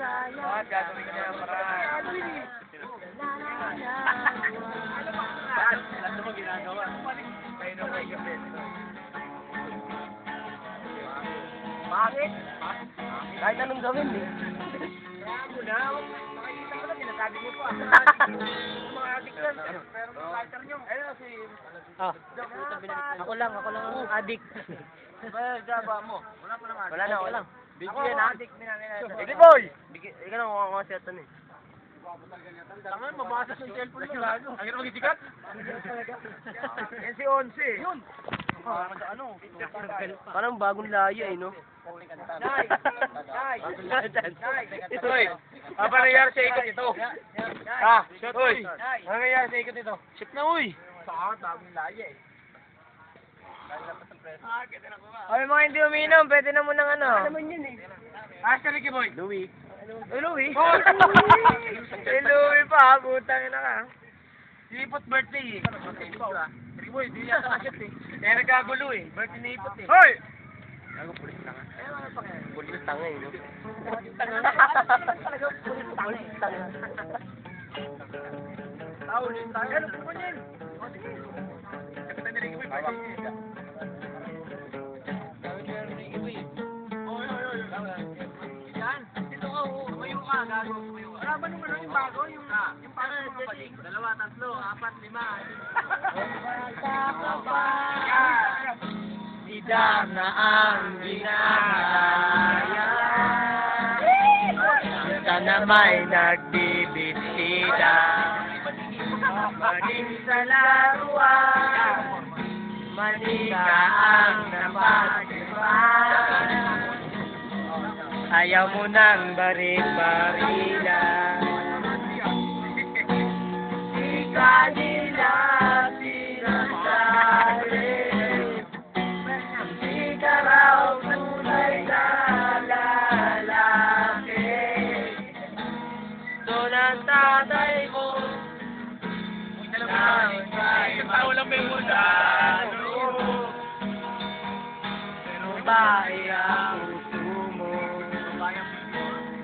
Bakit gagawin ka na para... Lahat naman ginagawa. Kayo na kayo kasi. Bakit? Kahit anong gawin eh. Kaya mo na. Makikita ko lang, sinasabi niyo po. Mga adik lang. Pero mga lighter niyo. Ayun si... Ako lang ang adik. Gaba mo. Wala pa naman. Wala na, wala. Bigyan na. Sige boy! Ikaw na mga siyatan eh. Tangan, mabasa sa cellphone mo. Ang hirap magisikat? Yan si Onse. Yun! Parang bagong laya eh, no? Nay! Hoy! Apa nangyari sa ikot ito? Ha? Hoy! Ano nangyari sa ikot ito? Shit na, uy! Saan? Bagong laya eh. Ay, mga hindi uminom, pwede na munang ano. Ano naman yun eh? Asa Ricky Boy? Louie. Louie? Oh! Si Louie pa, butang na ka. Ipot birthday eh. Ricky Boy, di yata kasyat eh. Kaya nagkagulo eh. Birthday na ipot eh. Hoy! Gago, pulis tanga. Pulis tanga eh, no? Pulis tanga. Pulis tanga. Pulis tanga. Ano po yun? Kapitan ni Ricky Boy, birthday niya. Wala ba nung ano yung bago? Yung parang mga paling? 2, 3, 4, 5. Idam na ang ginagaya. Sana may nagbibisita. Maging sa laruan. Manika ang napagdiban. Ayaw mo nang barin-barila. Di kanila pinasali. Di ka raw tunay na lalaki. Doon ang tatay mo. Tao lang may muna. Pero bahay ang puso mo.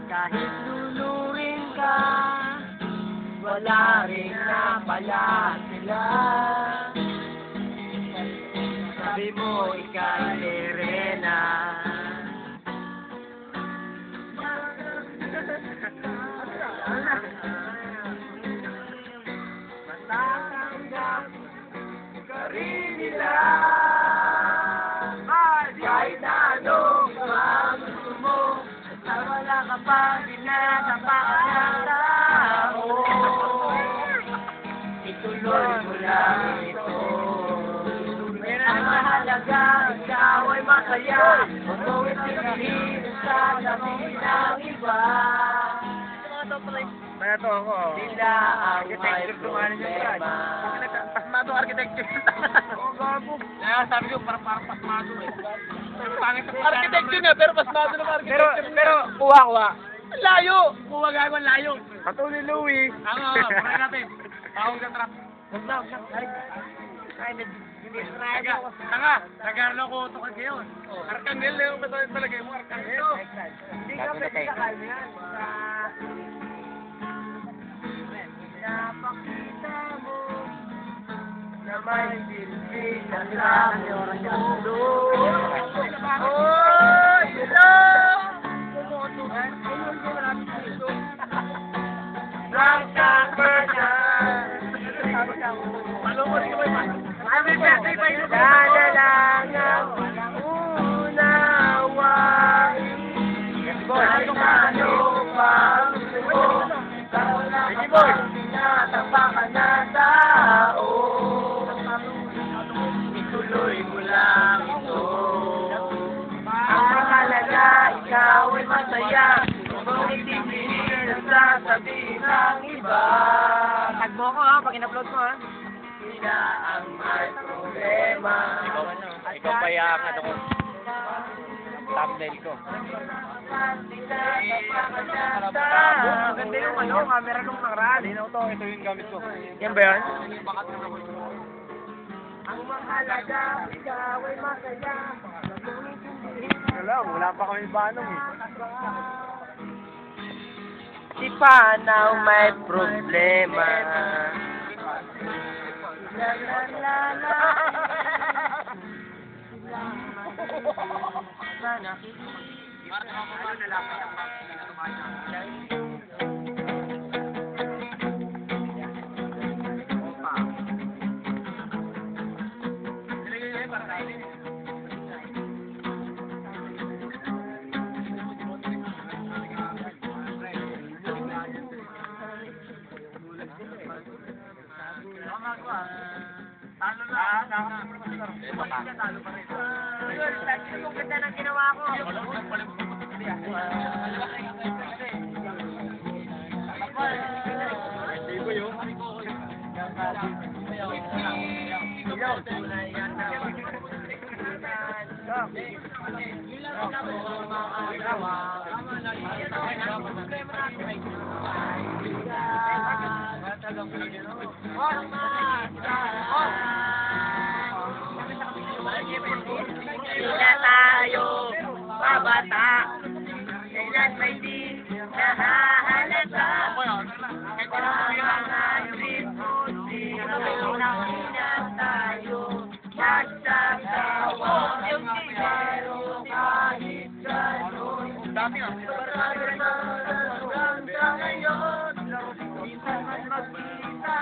Kahit lulurin ka, wala rin na pala sila. Sabi mo ika'y Serena. Matatanggap ka rin nila. Kahit na anong gusto mo, na wala ka pa pinatapakan ng tao. Ituloy mo lang ito. Ang mahalaga, ikaw ay masaya. Huwag mo itigilin sa labi ng iba. Kaya to ako. Sila ang may problema. Pasmado architecture. Oo, gago. Kaya sabi ko, parang pasmado eh. Architecture nga, pero pasmado naman architecture. Pero, kuha. Layo! Kuha gago, layo. Patuloy Louie. Pura natin. Tawag sa trap. Huwag na. Ay, hindi-try ako. Tanga, nag-arlo ko ito ngayon. Arkangel na yung palagay mo, Arkangel. Hindi ka pwede sakal yan. Napakita mo na may silbi sa mundo. Oy! Sana lang ang unawain. Kahit ano pa ang gusto mo, ikaw lang tinatapakan na tao. Ituloy mo lang ito. Ang mahalaga, ikaw ay masaya. Kung itigilin ang sasabihin ng iba. Tag mo ko ha, pag in-upload mo ha. Sila ang may problema. Ikaw pa yung ano ko. Thumbnail ko. Ganda yung ano, camera nung nakaraan. Ito yung gamit ko. Yan ba yan? Ang mahalaga, ikaw ay masaya. Wala pa kami banong eh. Paano may problema? La la la la. Talo na. Talo pa rin. Yung ganda ng ginawa ko. Sila tayo, pabata, kailan may di nahahalata. Mga tripod, pinahina tayo, magsasawang pero kahit gano'n. Dami ah. Hanggang sa ngayon, minsan man magkita,